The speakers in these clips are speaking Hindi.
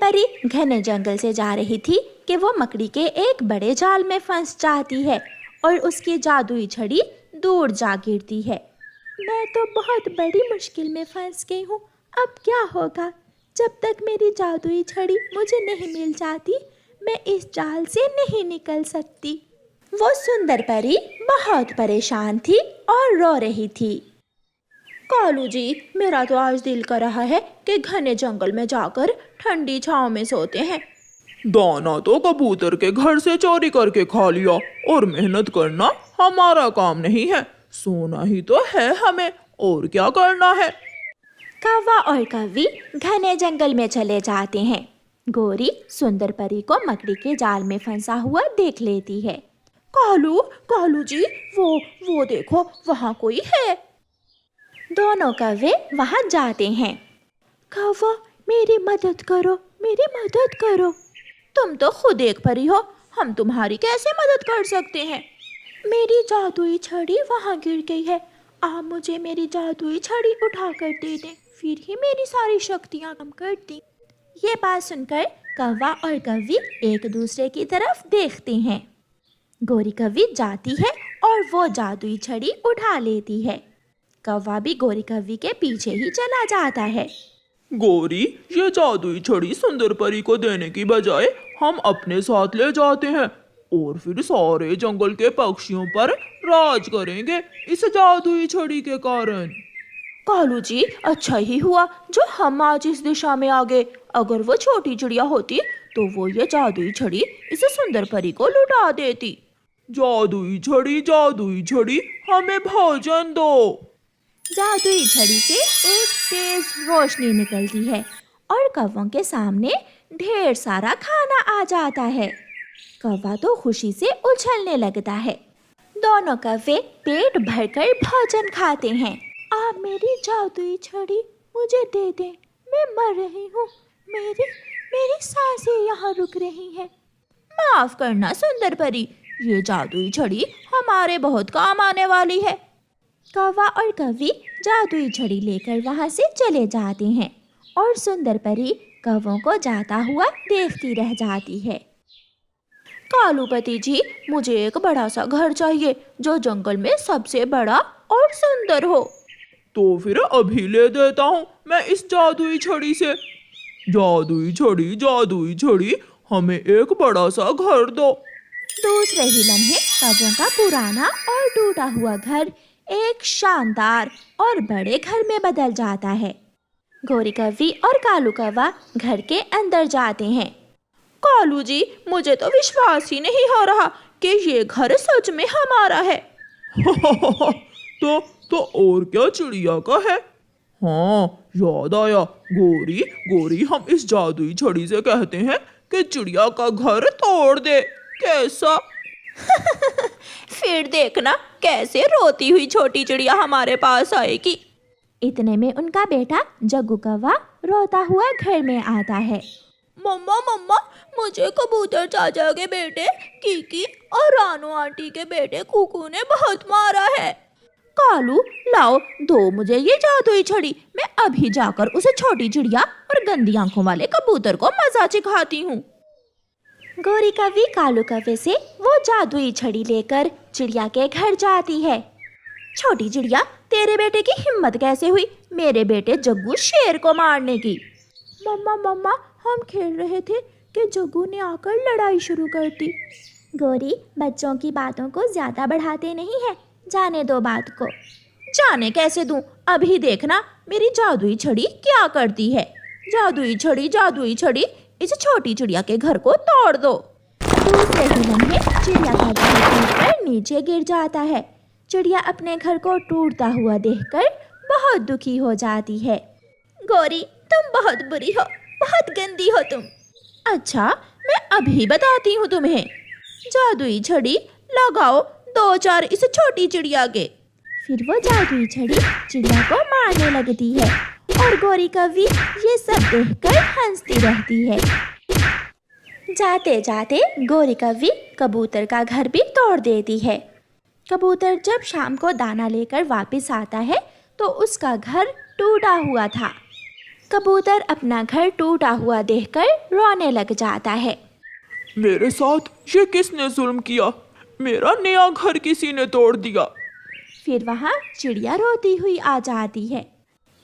परी घने जंगल से जा रही थी कि वो मकड़ी के एक बड़े जाल में फंस जाती है और उसकी जादुई छड़ी दूर जा गिरती है। मैं तो बहुत बड़ी मुश्किल में फंस गई हूँ, अब क्या होगा? जब तक मेरी जादुई छड़ी मुझे नहीं मिल जाती, मैं इस जाल से नहीं निकल सकती। वो सुंदर परी बहुत परेशान थी और रो रही थी। कालू जी, मेरा तो आज दिल कर रहा है कि घने जंगल में जाकर ठंडी छांव में सोते हैं। दाना तो कबूतर के घर से चोरी करके खा लिया और मेहनत करना हमारा काम नहीं है, सोना ही तो है हमें, और क्या करना है। कौवा और कौवी घने जंगल में चले जाते हैं। गोरी सुंदर परी को मकड़ी के जाल में फंसा हुआ देख लेती है। कालू कालू जी, वो देखो, वहाँ कोई है। दोनों कौवे वहाँ जाते हैं। कौवा, मेरी मदद करो, मेरी मदद करो। तुम तो खुद एक परी हो, हम तुम्हारी कैसे मदद कर सकते हैं? मेरी जादुई छड़ी वहाँ गिर गई है, आप मुझे मेरी जादुई छड़ी उठा कर दे दें, फिर ही मेरी सारी शक्तियाँ कम कर दी। ये बात सुनकर कौवा और कौवी एक दूसरे की तरफ देखते हैं। गोरी कौवी जाती है और वो जादुई छड़ी उठा लेती है। कौवा भी गोरी कौवी के पीछे ही चला जाता है। गोरी, ये जादुई छड़ी सुंदर परी को देने की बजाय हम अपने साथ ले जाते हैं और फिर सारे जंगल के पक्षियों पर राज करेंगे इस जादुई छड़ी के कारण। कालू जी, अच्छा ही हुआ जो हम आज इस दिशा में आ गए। अगर वो छोटी चिड़िया होती तो वो ये जादुई छड़ी इस सुंदर परी को लुटा देती। जादुई छड़ी, हमें भोजन दो। जादुई छड़ी से एक तेज रोशनी निकलती है और कौवों के सामने ढेर सारा खाना आ जाता है। कौवा तो खुशी से उछलने लगता है। दोनों कौवे पेट भरकर भोजन खाते हैं। आप मेरी जादुई छड़ी मुझे दे दें, मैं मर रही हूँ, मेरी सांसें यहाँ रुक रही हैं। माफ करना सुंदर परी, ये जादुई छड़ी हमारे बहुत काम आने वाली है। कौवा और कौवी जादुई छड़ी लेकर वहाँ से चले जाते हैं और सुंदर परी कौवों को जाता हुआ देखती रह जाती है। कालूपति जी, मुझे एक बड़ा सा घर चाहिए जो जंगल में सबसे बड़ा और सुंदर हो। तो फिर अभी ले देता हूँ मैं इस जादुई छड़ी से। जादुई छड़ी, हमें एक बड़ा सा घर दो। दूसरे ही लम्हे कौवों का पुराना और टूटा हुआ घर एक शानदार और बड़े घर में बदल जाता है। गोरी कौवी और कालू कौवा घर के अंदर जाते हैं। कालू जी, मुझे तो विश्वास ही नहीं हो रहा कि ये घर सच में हमारा है। तो और क्या चिड़िया का है? हाँ, याद आया। गोरी, हम इस जादुई छड़ी से कहते हैं कि चिड़िया का घर तोड़ दे, कैसा? फिर देखना कैसे रोती हुई छोटी चिड़िया हमारे पास आएगी। इतने में उनका बेटा जग्गू कौवा रोता हुआ घर में आता है। मम्मा, मुझे कबूतर चाचा के बेटे कीकी और रानू आंटी के बेटे कुकू ने बहुत मारा है। कालू, लाओ दो मुझे ये जादुई छड़ी, मैं अभी जाकर उसे छोटी चिड़िया और गंदी आंखों वाले कबूतर को मजा सिखाती हूँ। गोरी कौवी कालू कौवे से वो जादुई छड़ी लेकर चिड़िया के घर जाती है। छोटी चिड़िया, तेरे बेटे की हिम्मत कैसे हुई मेरे बेटे जग्गू शेर को मारने की? मम्मा, हम खेल रहे थे कि जग्गू ने आकर लड़ाई शुरू कर दी। गोरी, बच्चों की बातों को ज्यादा बढ़ाते नहीं है, जाने दो बात को। जाने कैसे दूं? अभी देखना मेरी जादुई छड़ी क्या करती है। जादुई छड़ी, इस छोटी चिड़िया के घर को तोड़ दो। दूसरे ही लम्हे चिड़िया का घर टूटकर नीचे गिर जाता है। चिड़िया अपने घर को टूटता हुआ देखकर बहुत दुखी हो जाती है। गोरी, तुम बहुत बुरी हो, बहुत गंदी हो तुम। अच्छा, मैं अभी बताती हूँ तुम्हें। जादुई छड़ी लगाओ 2-4 इस छोटी चिड़िया के। फिर वो जादुई छड़ी चिड़िया को मारने लगती है और गोरी कौवी ये सब देखकर हंसती रहती है। जाते जाते गोरी कौवी कबूतर का घर भी तोड़ देती है। कबूतर जब शाम को दाना लेकर वापस आता है तो उसका घर टूटा हुआ था। कबूतर अपना घर टूटा हुआ देखकर रोने लग जाता है। मेरे साथ ये किसने जुल्म किया? मेरा नया घर किसी ने तोड़ दिया। फिर वहाँ चिड़िया रोती हुई आ जाती है।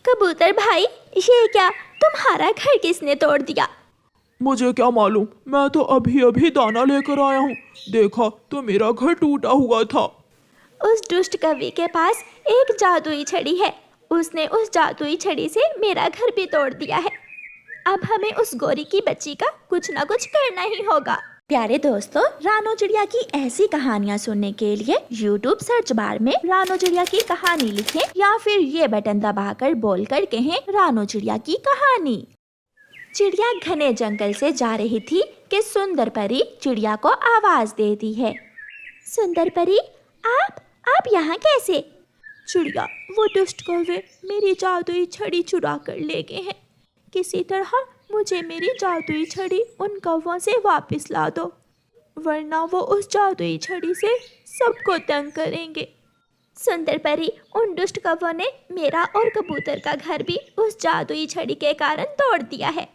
कबूतर भाई, ये क्या, तुम्हारा घर किसने तोड़ दिया? मुझे क्या मालूम, मैं तो अभी अभी दाना लेकर आया हूँ। देखा तो मेरा घर टूटा हुआ था। उस दुष्ट कवि के पास एक जादुई छड़ी है। उसने उस जादुई छड़ी से मेरा घर भी तोड़ दिया है। अब हमें उस गोरी की बच्ची का कुछ ना कुछ करना ही होगा। प्यारे दोस्तों, रानो चिड़िया की ऐसी कहानियाँ सुनने के लिए YouTube सर्च बार में रानो चिड़िया की कहानी लिखें या फिर ये बटन दबाकर बोलकर कहें रानो चिड़िया की कहानी। चिड़िया घने जंगल से जा रही थी कि सुंदर परी चिड़िया को आवाज देती है। सुंदर परी, आप यहाँ कैसे? चिड़िया, वो दुष्ट कौवे मेरी जादुई छड़ी चुरा कर ले गए हैं। किसी तरह मुझे मेरी जादुई छड़ी उन कौवों से वापस ला दो, वरना वो उस जादुई छड़ी से सबको तंग करेंगे। सुंदर परी, उन दुष्ट कौवों ने मेरा और कबूतर का घर भी उस जादुई छड़ी के कारण तोड़ दिया है।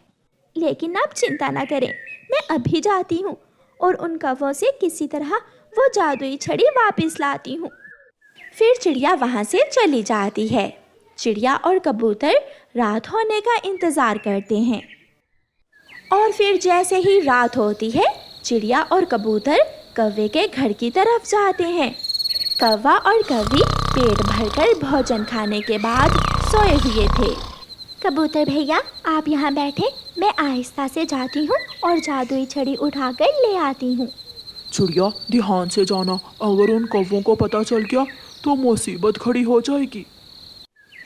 लेकिन आप चिंता ना करें, मैं अभी जाती हूँ और उन कौवों से किसी तरह वो जादुई छड़ी वापस लाती हूँ। फिर चिड़िया वहाँ से चली जाती है। चिड़िया और कबूतर रात होने का इंतज़ार करते हैं और फिर जैसे ही रात होती है, चिड़िया और कबूतर कौवे के घर की तरफ जाते हैं। कौवा और कौवी पेट भरकर भोजन खाने के बाद सोए हुए थे। कबूतर भैया, आप यहाँ बैठे, मैं आहिस्ता से जाती हूँ और जादुई छड़ी उठाकर ले आती हूँ। चिड़िया, ध्यान से जाना, अगर उन कौवों को पता चल गया तो मुसीबत खड़ी हो जाएगी।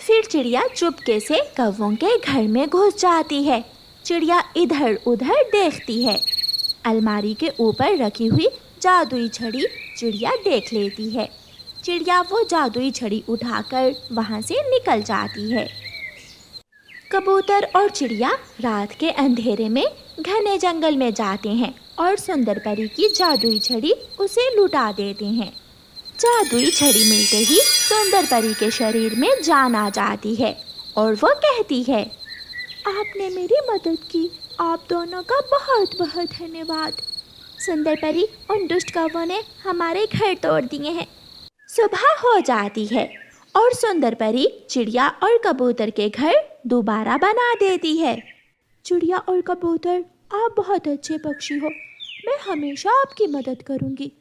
फिर चिड़िया चुपके से कौवों के घर में घुस जाती है। चिड़िया इधर उधर देखती है। अलमारी के ऊपर रखी हुई जादुई छड़ी चिड़िया देख लेती है। चिड़िया वो जादुई छड़ी उठाकर वहाँ से निकल जाती है। कबूतर और चिड़िया रात के अंधेरे में घने जंगल में जाते हैं और सुंदर परी की जादुई छड़ी उसे लुटा देते हैं। जादुई छड़ी मिलते ही सुंदर परी के शरीर में जान आ जाती है और वो कहती है, आपने मेरी मदद की, आप दोनों का बहुत बहुत धन्यवाद। सुंदर परी, उन दुष्ट कौवों ने हमारे घर तोड़ दिए हैं। सुबह हो जाती है और सुंदर परी चिड़िया और कबूतर के घर दोबारा बना देती है। चिड़िया और कबूतर, आप बहुत अच्छे पक्षी हो, मैं हमेशा आपकी मदद करूंगी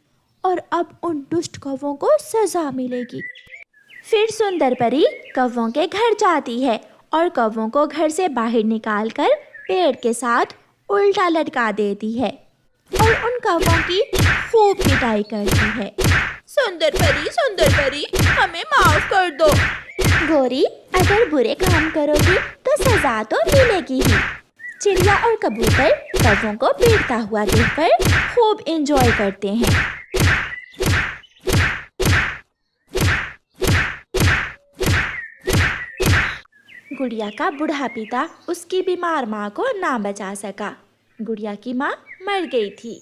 और अब उन दुष्ट कौवों को सजा मिलेगी। फिर सुंदर परी कौवों के घर जाती है और कौवों को घर से बाहर निकालकर पेड़ के साथ उल्टा लटका देती है और उन कौवों की खूब पिटाई करती है। सुंदर परी, हमें माफ कर दो। गोरी, अगर बुरे काम करोगी तो सजा तो मिलेगी ही। चिड़िया और कबूतर कौवों को पीटता हुआ देखकर खूब एंजॉय करते हैं। गुड़िया का बूढ़ा पिता उसकी बीमार माँ को ना बचा सका। गुड़िया की माँ मर गई थी।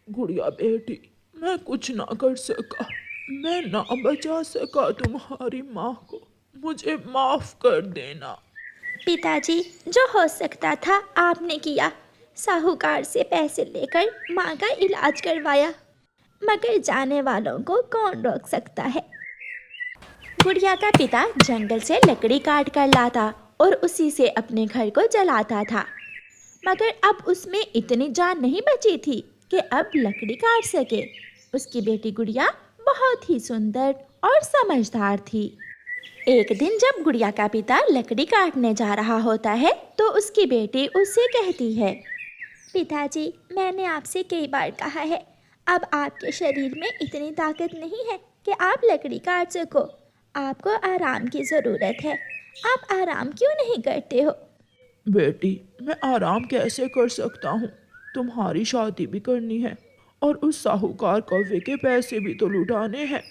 गुड़िया बेटी, मैं कुछ ना कर सका, मैं ना बचा सका तुम्हारी माँ को, मुझे माफ कर देना। पिताजी, जो हो सकता था आपने किया। साहूकार से पैसे लेकर माँ का इलाज करवाया, मगर जाने वालों को कौन रोक सकता है। गुड़िया का पिता जंगल से लकड़ी काट कर लाता और उसी से अपने घर को जलाता था, मगर अब उसमें इतनी जान नहीं बची थी कि अब लकड़ी काट सके। उसकी बेटी गुड़िया बहुत ही सुंदर और समझदार थी। एक दिन जब गुड़िया का पिता लकड़ी काटने जा रहा होता है तो उसकी बेटी उससे कहती है, पिताजी, मैंने आपसे कई बार कहा है, अब आपके शरीर में इतनी ताकत नहीं है कि आप लकड़ी काट सको। आपको आराम की ज़रूरत है, आप आराम क्यों नहीं करते हो? बेटी, मैं आराम कैसे कर सकता हूँ, तुम्हारी शादी भी करनी है और उस साहूकार कौवे के पैसे भी तो लुटाने हैं।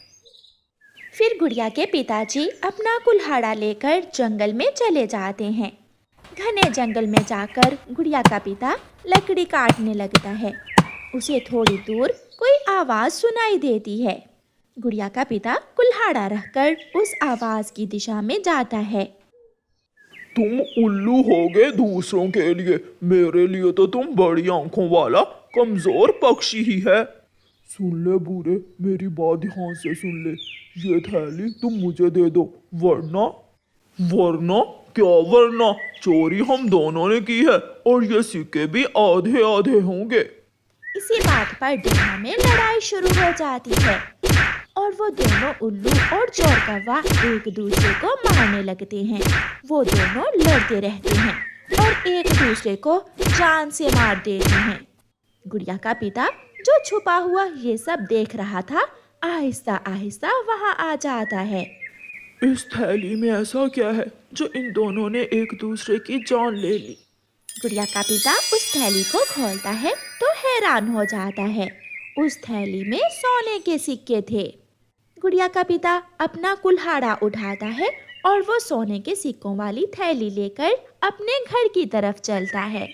फिर गुड़िया के पिताजी अपना कुल्हाड़ा लेकर जंगल में चले जाते हैं। घने जंगल में जाकर गुड़िया का पिता लकड़ी काटने लगता है। उसे थोड़ी दूर कोई आवाज़ सुनाई देती है। गुड़िया का पिता कुल्हाड़ा रखकर उस आवाज़ की दिशा में जाता है। तुम उल्लू होगे दूसरों के लिए, मेरे लिए तो तुम बड़ी आंखों वाला कमजोर पक्षी ही है। सुन ले बूढ़े, मेरी बात ध्यान से सुन ले। ये थैली तुम मुझे दे दो, वरना वरना क्या वरना? चोरी हम दोनों ने की है और ये सिक्के भी आधे आधे होंगे। इसी बात पर दोनों में लड़ाई शुरू हो जाती है और वो दोनों उल्लू और चोर कौवा एक दूसरे को मारने लगते हैं। वो दोनों लड़ते रहते हैं और एक दूसरे को जान से मार देते हैं। गुड़िया का पिता जो छुपा हुआ ये सब देख रहा था, आहिस्ता आहिस्ता वहाँ आ जाता है। इस थैली में ऐसा क्या है जो इन दोनों ने एक दूसरे की जान ले ली? गुड़िया का पिता उस थैली को खोलता है तो हैरान हो जाता है। उस थैली में सोने के सिक्के थे। गुड़िया का पिता अपना कुल्हाड़ा उठाता है और वो सोने के सिक्कों वाली थैली लेकर अपने घर की तरफ चलता है।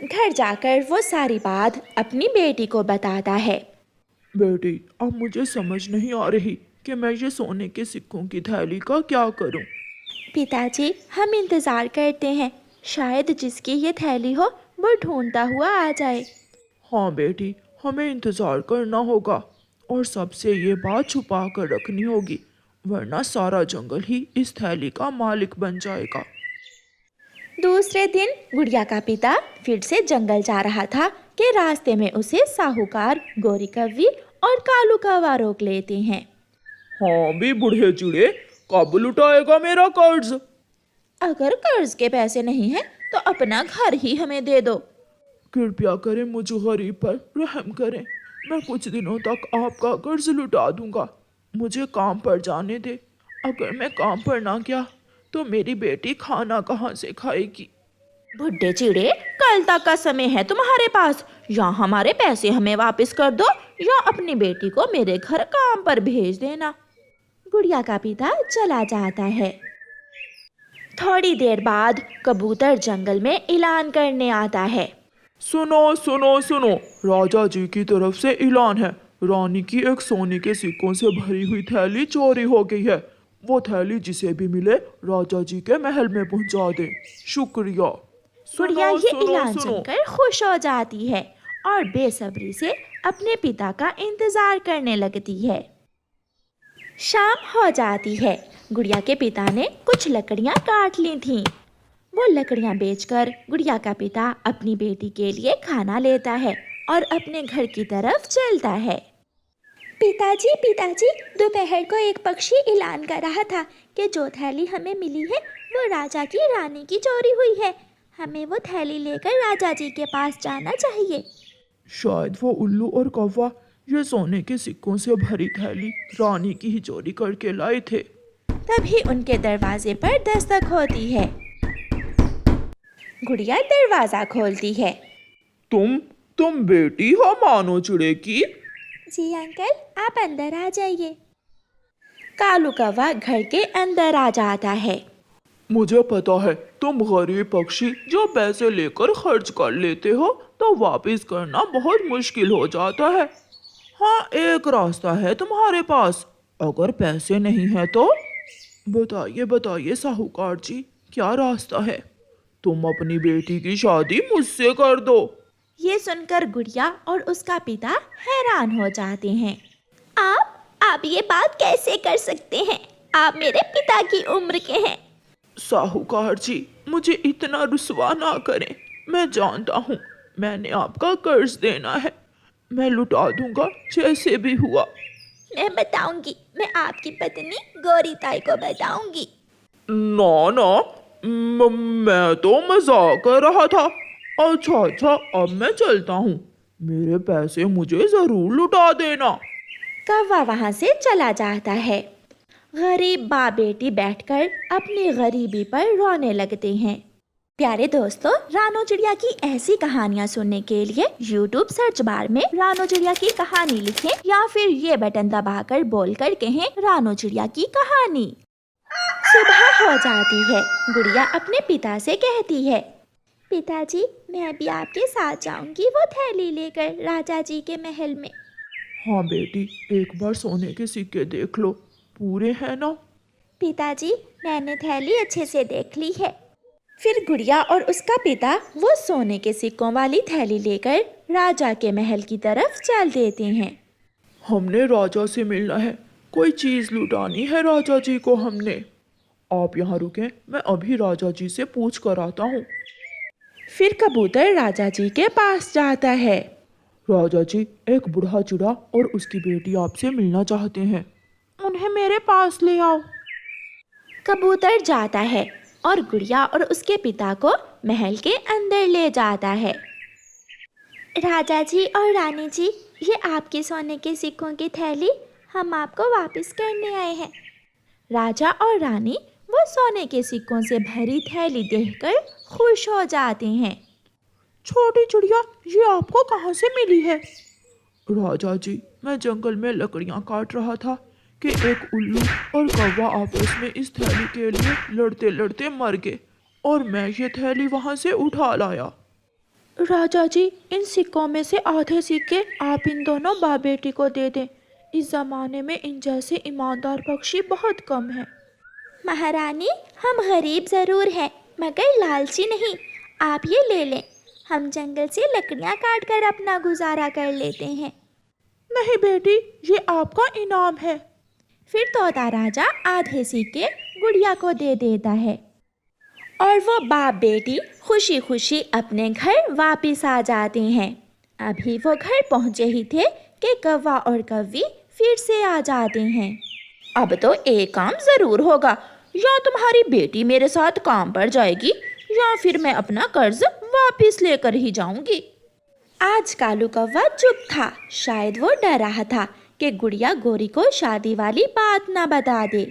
घर जाकर वो सारी बात अपनी बेटी को बताता है। बेटी, अब मुझे समझ नहीं आ रही कि मैं ये सोने के सिक्कों की थैली का क्या करूं। पिताजी, हम इंतजार करते हैं, शायद जिसकी ये थैली हो वो ढूंढता हुआ आ जाए। हाँ बेटी, हमें इंतजार करना होगा और सबसे ये बात छुपा कर रखनी होगी, वरना सारा जंगल ही इस थैली का मालिक बन जाएगा। दूसरे दिन गुड़िया का पिता फिर से जंगल जा रहा था कि रास्ते में उसे साहूकार, गोरी कव्वी और कालू कौवा रोक लेते हैं। हाँ भी बूढ़े चिड़े, कब लुटाएगा मेरा कर्ज? अगर कर्ज के पैसे नहीं हैं तो अपना घर ही हमें दे दो। कृपया करें, मुझ गरीब पर रहम करें। मैं कुछ दिनों तक आपका कर्ज लुटा दूंगा। मुझे काम पर जाने दे। अगर मैं काम पर ना गया तो मेरी बेटी खाना कहाँ से खाएगी? बुड्ढे चिड़े, कल तक का समय है तुम्हारे पास। या हमारे पैसे हमें वापस कर दो या अपनी बेटी को मेरे घर काम पर भेज देना। गुड़िया का पिता चला जाता है। थोड़ी देर बाद कबूतर जंगल में ऐलान करने आता है। सुनो सुनो सुनो, राजा जी की तरफ से ऐलान है। रानी की एक सोने के सिक्कों से भरी हुई थैली चोरी हो गई है। वो थैली जिसे भी मिले राजा जी के महल में पहुंचा दे। शुक्रिया। गुड़िया ये ऐलान सुनकर खुश हो जाती है और बेसब्री से अपने पिता का इंतजार करने लगती है। शाम हो जाती है। गुड़िया के पिता ने कुछ लकड़ियां काट ली थीं। वो लकड़ियां बेचकर गुड़िया का पिता अपनी बेटी के लिए खाना लेता है और अपने घर की तरफ चलता है। पिताजी, पिताजी, दोपहर को एक पक्षी ऐलान कर रहा था कि जो थैली हमें मिली है वो राजा की रानी की चोरी हुई है। हमें वो थैली लेकर राजा जी के पास जाना चाहिए। शायद वो उल्लू और कौवा ये सोने के सिक्कों से भरी थैली रानी की ही चोरी करके लाए थे। तभी उनके दरवाजे पर दस्तक होती है। गुड़िया दरवाजा खोलती है। तुम बेटी हो मानो चिड़े की? जी अंकल, आप अंदर आ जाइए। कालू कौवा घर के अंदर आ जाता है। मुझे पता है तुम गरीब पक्षी जो पैसे लेकर खर्च कर लेते हो तो वापस करना बहुत मुश्किल हो जाता है। हाँ, एक रास्ता है तुम्हारे पास, अगर पैसे नहीं है तो। बताइए बताइए साहूकार जी, क्या रास्ता है? तुम अपनी बेटी की शादी मुझसे कर दो। ये सुनकर गुड़िया और उसका पिता हैरान हो जाते हैं। आप ये बात कैसे कर सकते हैं? आप मेरे पिता की उम्र के हैं। साहूकार जी, मुझे इतना रुसवा ना करें। मैं जानता हूँ मैंने आपका कर्ज देना है। मैं लुटा दूंगा जैसे भी हुआ। मैं बताऊंगी, मैं आपकी पत्नी गौरी ताई को बताऊंगी। ना ना, मैं तो मजाक कर रहा था। अच्छा, अब मैं चलता हूँ। मेरे पैसे मुझे जरूर लुटा देना। कौवा वहाँ से चला जाता है। गरीब बाप बेटी बैठकर अपनी गरीबी पर रोने लगते हैं। प्यारे दोस्तों, रानो चिड़िया की ऐसी कहानियाँ सुनने के लिए YouTube सर्च बार में रानो चिड़िया की कहानी लिखें या फिर ये बटन दबाकर बोलकर कहें रानो चिड़िया की कहानी। सुबह हो जाती है। गुड़िया अपने पिता से कहती है, पिताजी, मैं भी आपके साथ जाऊंगी वो थैली लेकर राजा जी के महल में। हाँ बेटी, एक बार सोने के सिक्के देख लो, पूरे हैं ना? पिताजी, मैंने थैली अच्छे से देख ली है। फिर गुड़िया और उसका पिता वो सोने के सिक्कों वाली थैली लेकर राजा के महल की तरफ चल देते हैं। हमने राजा से मिलना है, कोई चीज लुटानी है राजा जी को हमने। आप यहाँ रुकें, मैं अभी राजा जी से पूछ कर आता हूँ। फिर कबूतर राजा जी के पास जाता है। राजा जी, एक बूढ़ा चिड़ा और उसकी बेटी आपसे मिलना चाहते हैं, उन्हें मेरे पास ले आओ। कबूतर जाता है और गुड़िया और उसके पिता को महल के अंदर ले जाता है। राजा जी और रानी जी, ये आपके सोने के सिक्कों की थैली हम आपको वापस करने आए हैं। राजा और रानी वो सोने के सिक्कों से भरी थैली देखकर खुश हो जाते हैं। छोटी चिड़िया, ये आपको कहाँ से मिली है? राजा जी, मैं जंगल में लकड़ियाँ काट रहा था कि एक उल्लू और कौवा आपस में इस थैली के लिए लड़ते लड़ते मर गए और मैं ये थैली वहाँ से उठा लाया। राजा जी, इन सिक्कों में से आधे सिक्के आप इन दोनों बाप बेटी को दे दें। इस जमाने में इन जैसे ईमानदार पक्षी बहुत कम हैं। महारानी, हम गरीब ज़रूर हैं मगर लालची नहीं। आप ये ले लें, हम जंगल से लकड़ियाँ काट कर अपना गुजारा कर लेते हैं। नहीं बेटी, ये आपका इनाम है। फिर तोता राजा आधे सिक्के गुड़िया को दे देता है और वो बाप बेटी खुशी खुशी अपने घर वापस आ जाते हैं। अभी वो घर पहुंचे ही थे कि कौवा और कौवी फिर से आ जाते हैं। अब तो एक काम ज़रूर होगा, या तुम्हारी बेटी मेरे साथ काम पर जाएगी या फिर मैं अपना कर्ज वापस लेकर ही जाऊंगी। आज कालू कौवा चुप था, शायद वो डर रहा था कि गुड़िया गोरी को शादी वाली बात ना बता दे।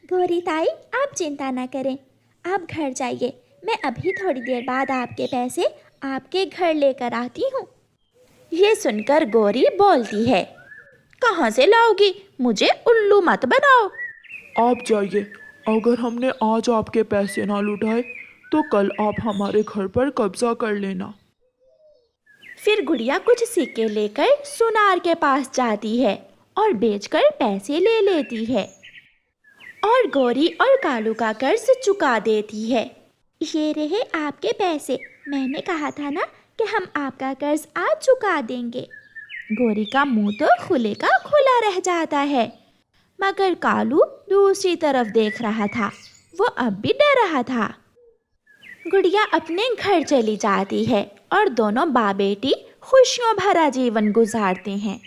गोरी ताई, आप चिंता ना करें, आप घर जाइए, मैं अभी थोड़ी देर बाद आपके पैसे आपके घर लेकर आती हूँ। ये सुनकर गोरी बोलती है, कहाँ से लाओगी? मुझे उल्लू मत बनाओ। आप जाइए, अगर हमने आज आपके पैसे ना लुटाए तो कल आप हमारे घर पर कब्जा कर लेना। फिर गुड़िया कुछ सिक्के लेकर सुनार के पास जाती है और बेचकर पैसे ले लेती है और गोरी और कालू का कर्ज चुका देती है। ये रहे आपके पैसे, मैंने कहा था ना कि हम आपका कर्ज आज चुका देंगे। गोरी का मुंह तो खुले का खुला रह जाता है, मगर कालू दूसरी तरफ देख रहा था, वो अब भी डर रहा था। गुड़िया अपने घर चली जाती है और दोनों बाप बेटी खुशियों भरा जीवन गुजारते हैं।